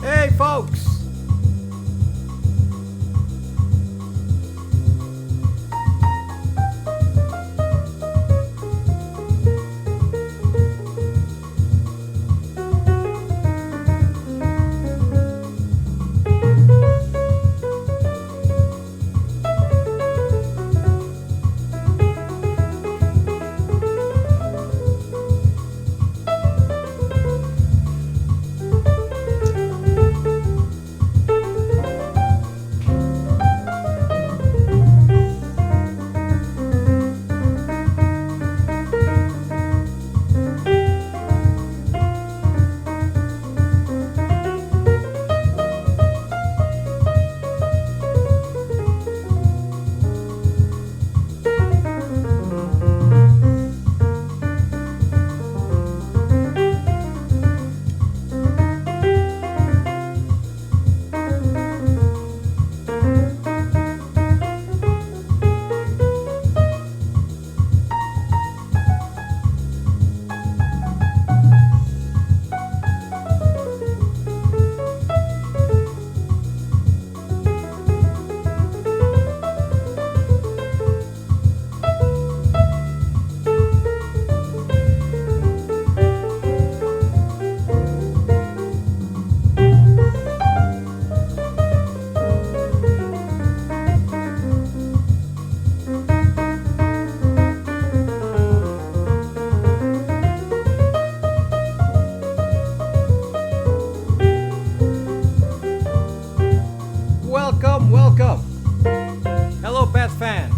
Hey, folks! Welcome, welcome. Hello, Pet fan.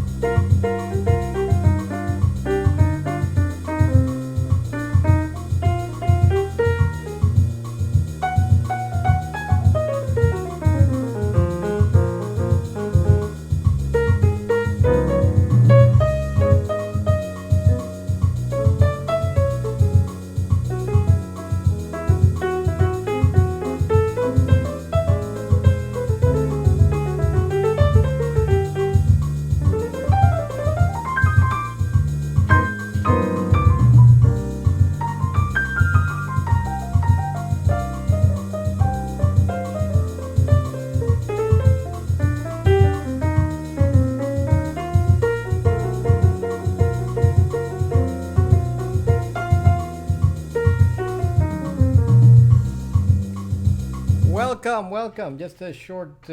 Welcome, welcome. Just a short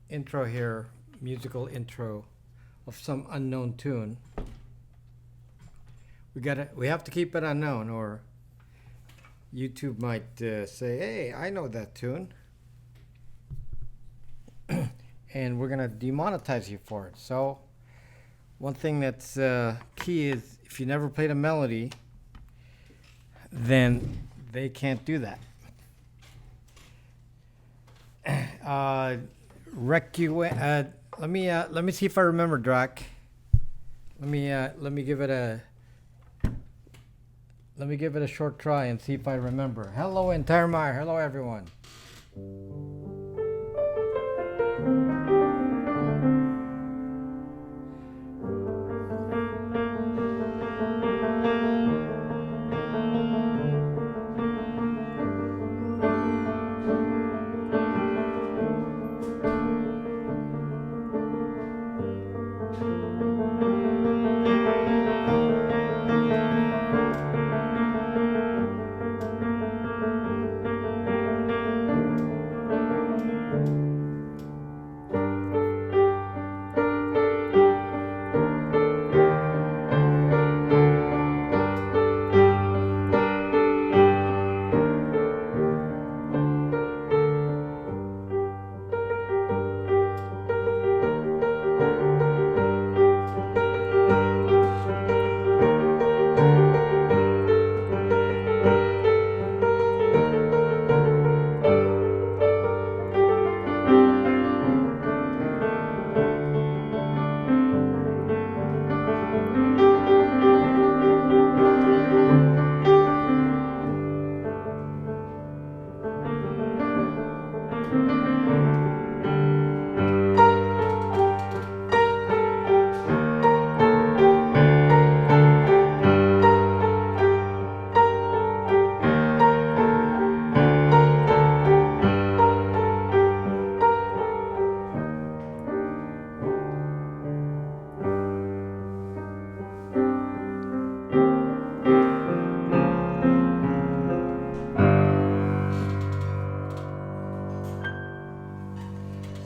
intro here, musical intro of some unknown tune. We have to keep it unknown, or YouTube might say, "Hey, I know that tune," and we're gonna demonetize you for it. So, one thing that's key is if you never played a melody, then they can't do that. Let me see if I remember, Drac. Let me give it a short try and see if I remember. Hello, Entermeyer. Hello, everyone.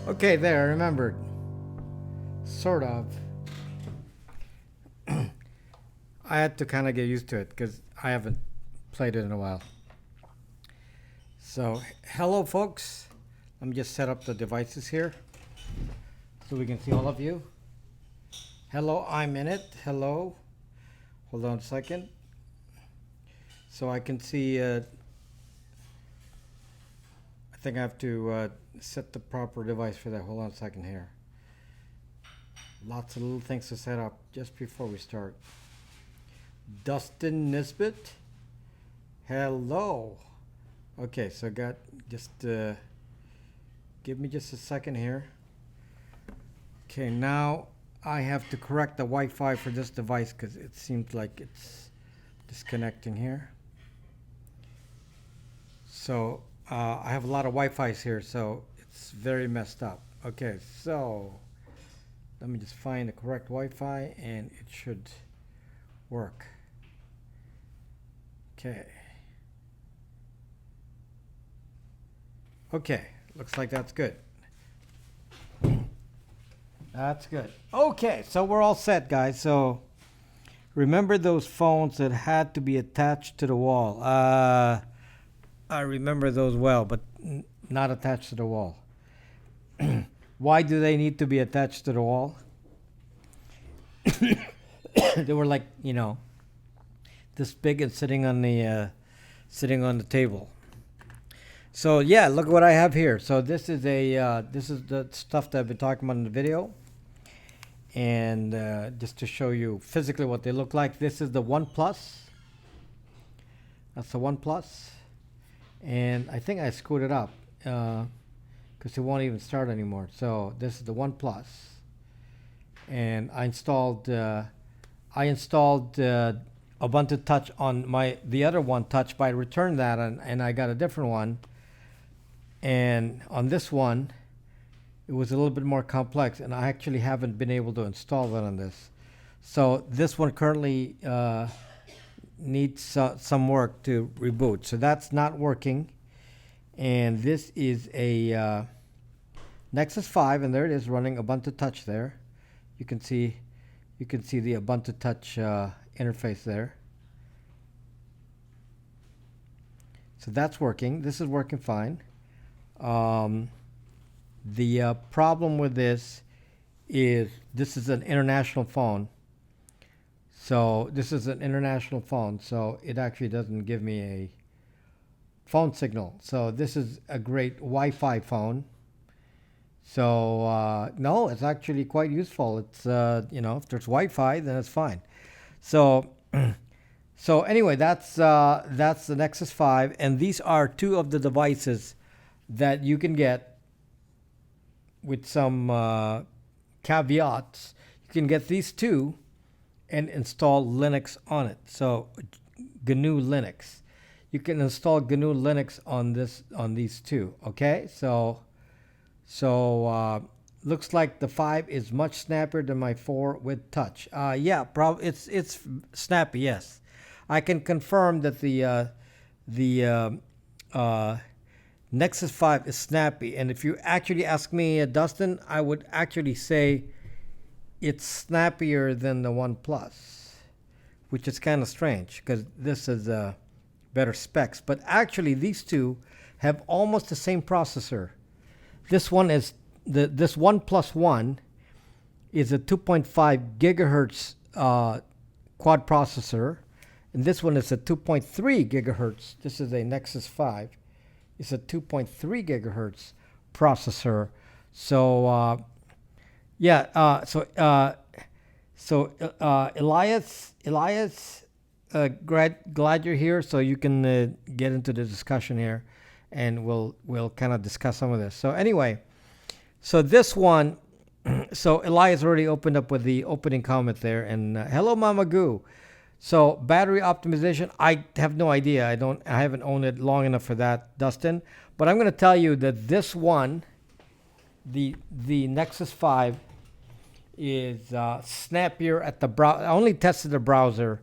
Okay, there, I remembered. Sort of. I had to kind of get used to it because I haven't played it in a while. So, hello folks. Let me just set up the devices here so we can see all of you. Hello, I'm in it. Hello. Hold on a second. So I can see, I think I have to set the proper device for that. Hold on a second here. Lots of little things to set up just before we start. Dustin Nisbet. Hello. Okay, so got just give me just a second here. Okay, now I have to correct the Wi-Fi for this device because it seems like it's disconnecting here. So I have a lot of Wi-Fi's here, so it's very messed up. Okay, so let me just find the correct Wi-Fi and it should work. Okay. Okay, looks like that's good. That's good. Okay, so we're all set, guys. So remember those phones that had to be attached to the wall. I remember those well, but not attached to the wall. Why do they need to be attached to the wall? They were like, this big and sitting on the table. So yeah, look what I have here. So this is the stuff that I've been talking about in the video, and just to show you physically what they look like. This is the OnePlus. That's the OnePlus, and I think I screwed it up because it won't even start anymore. So this is the OnePlus, and I installed Ubuntu Touch on the other one Touch, but I returned that and I got a different one. And on this one, it was a little bit more complex, and I actually haven't been able to install that on this. So this one currently needs some work to reboot. So that's not working. And this is a Nexus 5, and there it is running Ubuntu Touch there. You can see the Ubuntu Touch interface there. So that's working. This is working fine. The problem with this is this is an international phone. So this is an international phone, so it actually doesn't give me a phone signal. So this is a great Wi-Fi phone. So no, it's actually quite useful. It's if there's Wi-Fi, then it's fine. So so anyway, that's the Nexus 5, and these are two of the devices that you can get with some caveats. You can get these two and install Linux on it. So GNU Linux. You can install GNU Linux on these two. Okay, so looks like the 5 is much snappier than my 4 with touch. Yeah, it's snappy. Yes, I can confirm that the Nexus 5 is snappy. And if you actually ask me, Dustin, I would actually say it's snappier than the OnePlus, which is kind of strange because this is better specs. But actually, these two have almost the same processor. This one is this OnePlus One is a 2.5 gigahertz quad processor, and this one is a 2.3 gigahertz. This is a Nexus 5. It's a 2.3 gigahertz processor. So Elias, glad you're here, so you can get into the discussion here, and we'll kind of discuss some of this. So anyway, so this one, so Elias already opened up with the opening comment there, and hello Mama Goo. So battery optimization, I have no idea. I haven't owned it long enough for that, Dustin. But I'm going to tell you that this one, the Nexus 5, is snappier at the browser. I only tested the browser.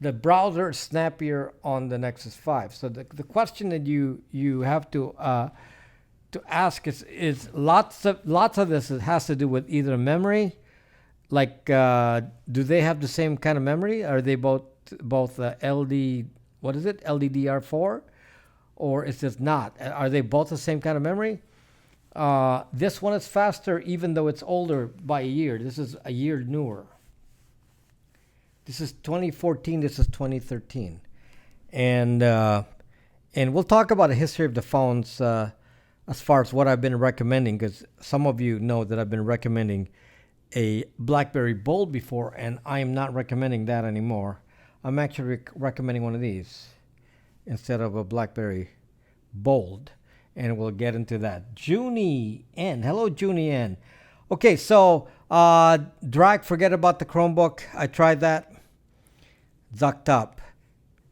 The browser is snappier on the Nexus 5. So the question that you have to to ask is lots of this has to do with either memory, like do they have the same kind of memory? Are they both LD, what is it, LDDR4, or is this not? Are they both the same kind of memory? This one is faster, even though it's older by a year. This is a year newer. This is 2014. This is 2013, and we'll talk about the history of the phones as far as what I've been recommending, because some of you know that I've been recommending a BlackBerry Bold before, and I am not recommending that anymore. I'm actually recommending one of these instead of a BlackBerry Bold, and we'll get into that. Junie N. Hello, Junie N. Okay, so Drag, forget about the Chromebook. I tried that. Zucked up.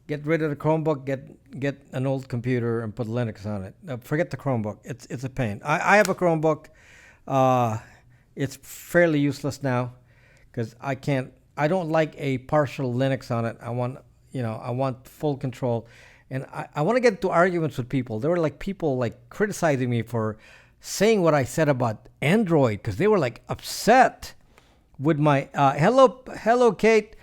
Get rid of the Chromebook. Get an old computer and put Linux on it. Forget the Chromebook. It's a pain. I have a Chromebook. It's fairly useless now because I don't like a partial Linux on it. I want full control. And I want to get into arguments with people. There were like people like criticizing me for saying what I said about Android, because they were like upset with my hello Kate.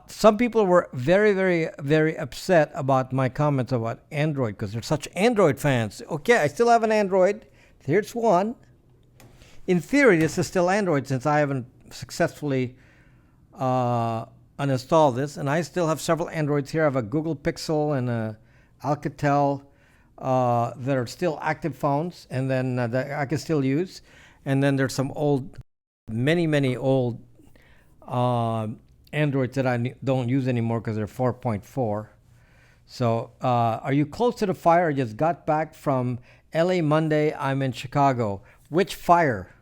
Some people were very, very, very upset about my comments about Android because they're such Android fans. Okay, I still have an Android. Here's one. In theory, this is still Android since I haven't successfully uninstall this, and I still have several Androids here. I have a Google Pixel and a Alcatel that are still active phones, and then that I can still use. And then there's some old, many old Androids that I don't use anymore because they're 4.4. So, are you close to the fire? I just got back from LA Monday. I'm in Chicago. Which fire?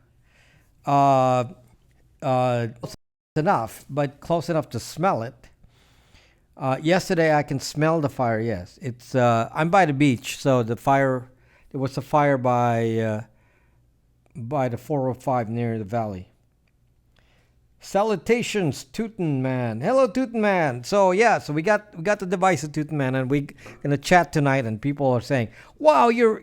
Enough, but close enough to smell it. Yesterday I can smell the fire. Yes, it's. I'm by the beach, so the fire. There was a fire by the 405 near the valley. Salutations, Tootin Man. Hello, Tootin Man. So yeah, so we got the device of Tootin Man, and we're gonna chat tonight. And people are saying, "Wow, your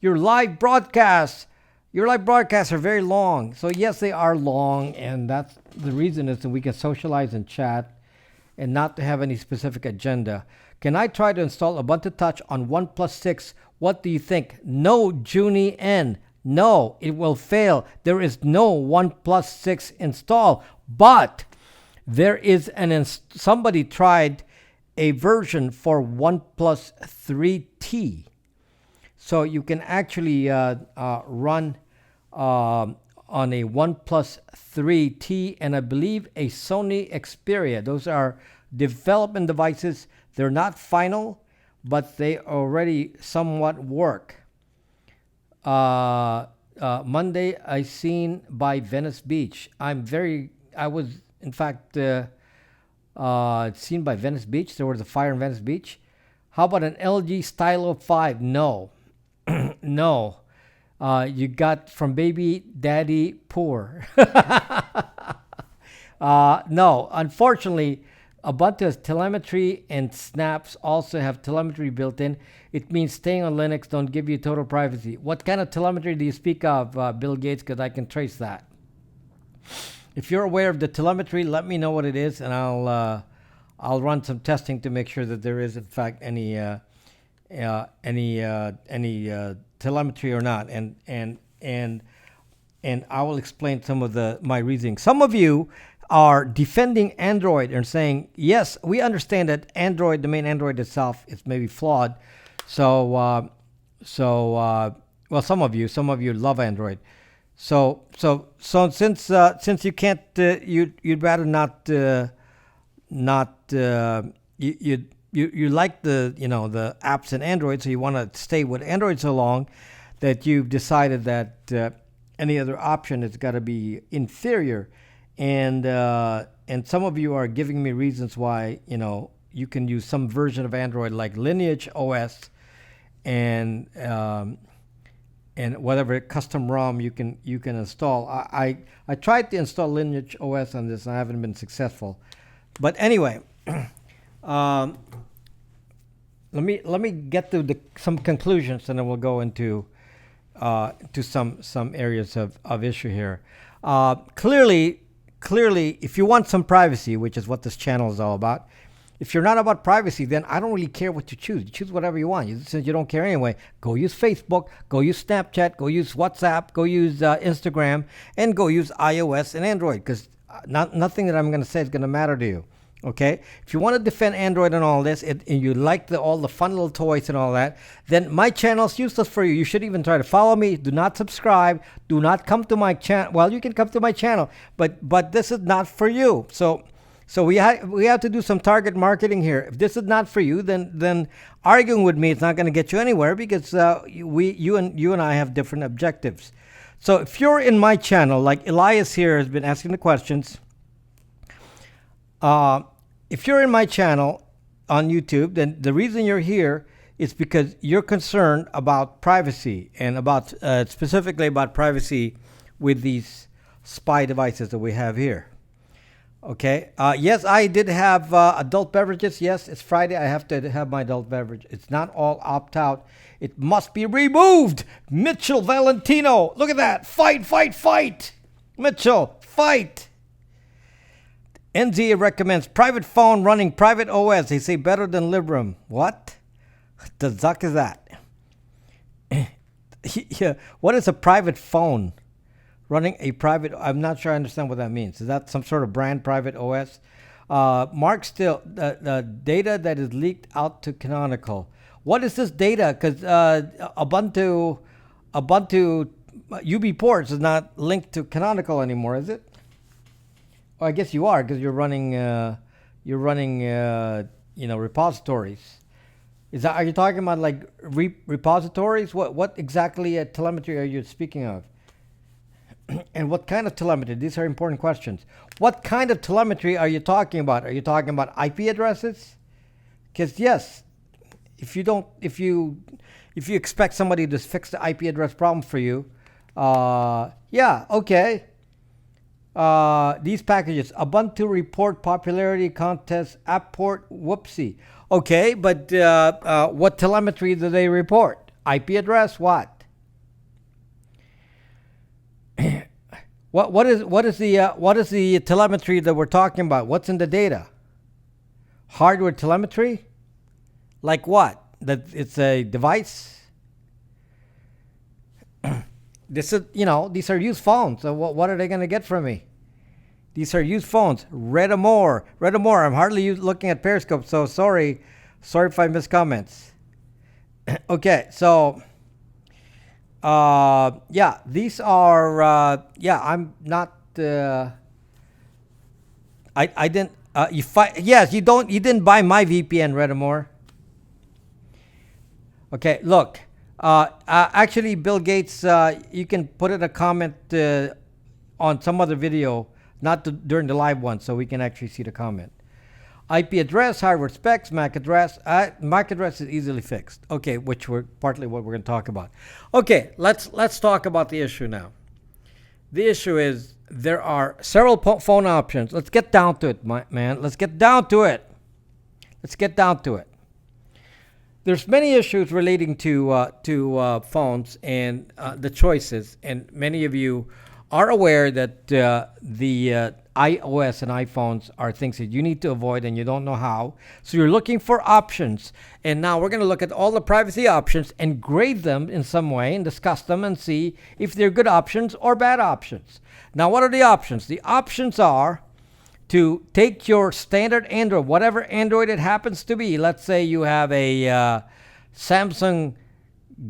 live broadcasts." Your live broadcasts are very long. So yes, they are long, and that's the reason is that we can socialize and chat and not to have any specific agenda. Can I try to install Ubuntu Touch on OnePlus 6? What do you think? No, Junie N. No, it will fail. There is no OnePlus 6 install, but there is somebody tried a version for OnePlus 3T. So you can actually run on a OnePlus 3T and I believe a Sony Xperia. Those are development devices. They're not final, but they already somewhat work. Monday, I seen by Venice Beach. I was in fact seen by Venice Beach. There was a fire in Venice Beach. How about an LG Stylo 5? No. No. You got from baby daddy poor. No, unfortunately, Ubuntu has telemetry and snaps also have telemetry built in. It means staying on Linux don't give you total privacy. What kind of telemetry do you speak of, Bill Gates? Because I can trace that. If you're aware of the telemetry, let me know what it is, and I'll run some testing to make sure that there is in fact any telemetry or not, and I will explain some of my reasoning. Some of you are defending Android and saying, yes, we understand that Android, the main Android itself, is maybe flawed. So, well, some of you love Android. So since you can't, you'd rather not you like the apps in Android, so you want to stay with Android so long that you've decided that any other option has got to be inferior, and some of you are giving me reasons why you can use some version of Android like Lineage OS and whatever custom ROM you can install. I tried to install Lineage OS on this and I haven't been successful, but anyway. Let me get to some conclusions, and then we'll go into to some areas of issue here. Clearly, if you want some privacy, which is what this channel is all about, if you're not about privacy, then I don't really care what you choose. You choose whatever you want. Since you don't care anyway, go use Facebook, go use Snapchat, go use WhatsApp, go use Instagram, and go use iOS and Android, because nothing that I'm going to say is going to matter to you. Okay? If you want to defend Android and all this, and you like all the fun little toys and all that, then my channel is useless for you. You should even try to follow me. Do not subscribe. Do not come to my channel. Well, you can come to my channel, but this is not for you. So we have to do some target marketing here. If this is not for you, then arguing with me is not going to get you anywhere, because you and I have different objectives. So if you're in my channel, like Elias here has been asking the questions, if you're in my channel on YouTube, then the reason you're here is because you're concerned about privacy, and about specifically about privacy with these spy devices that we have here. Okay. Yes, I did have adult beverages. Yes, it's Friday. I have to have my adult beverage. It's not all opt out. It must be removed. Mitchell Valentino. Look at that. Fight, fight, fight. Mitchell, fight. NZA recommends private phone running private OS. They say better than Librem. What the zuck is that? Yeah. What is a private phone? Running a private, I'm not sure I understand what that means. Is that some sort of brand private OS? Mark Still, the data that is leaked out to Canonical. What is this data? Because Ubuntu UB ports is not linked to Canonical anymore, is it? Oh, I guess you are, because you're running repositories. Are you talking about like repositories? What exactly telemetry are you speaking of? And what kind of telemetry? These are important questions. What kind of telemetry are you talking about? Are you talking about IP addresses? Because yes, if you expect somebody to fix the IP address problem for you, yeah, okay. These packages, Ubuntu report popularity contest, app port, whoopsie. Okay, but what telemetry do they report? IP address, what? What is the telemetry that we're talking about? What's in the data? Hardware telemetry? Like what? That it's a device? These are used phones. So what are they going to get from me? These are used phones. Redamore. I'm hardly looking at Periscope, so sorry if I miss comments. Okay, so yeah, these are I'm not I didn't you didn't buy my VPN, Redamore. Okay, look. Actually, Bill Gates, you can put in a comment on some other video, not during the live one, so we can actually see the comment. IP address, hardware specs, MAC address. MAC address is easily fixed. Okay, which we're partly what we're going to talk about. Okay, let's talk about the issue now. The issue is there are several phone options. Let's get down to it, man. Let's get down to it. There's many issues relating to phones and the choices, and many of you are aware that the iOS and iPhones are things that you need to avoid and you don't know how. So you're looking for options. And now we're going to look at all the privacy options and grade them in some way and discuss them and see if they're good options or bad options. Now, what are the options? The options are to take your standard Android, whatever Android it happens to be. Let's say you have a Samsung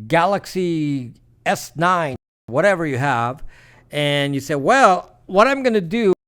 Galaxy S9, whatever you have, and you say, well, what I'm going to do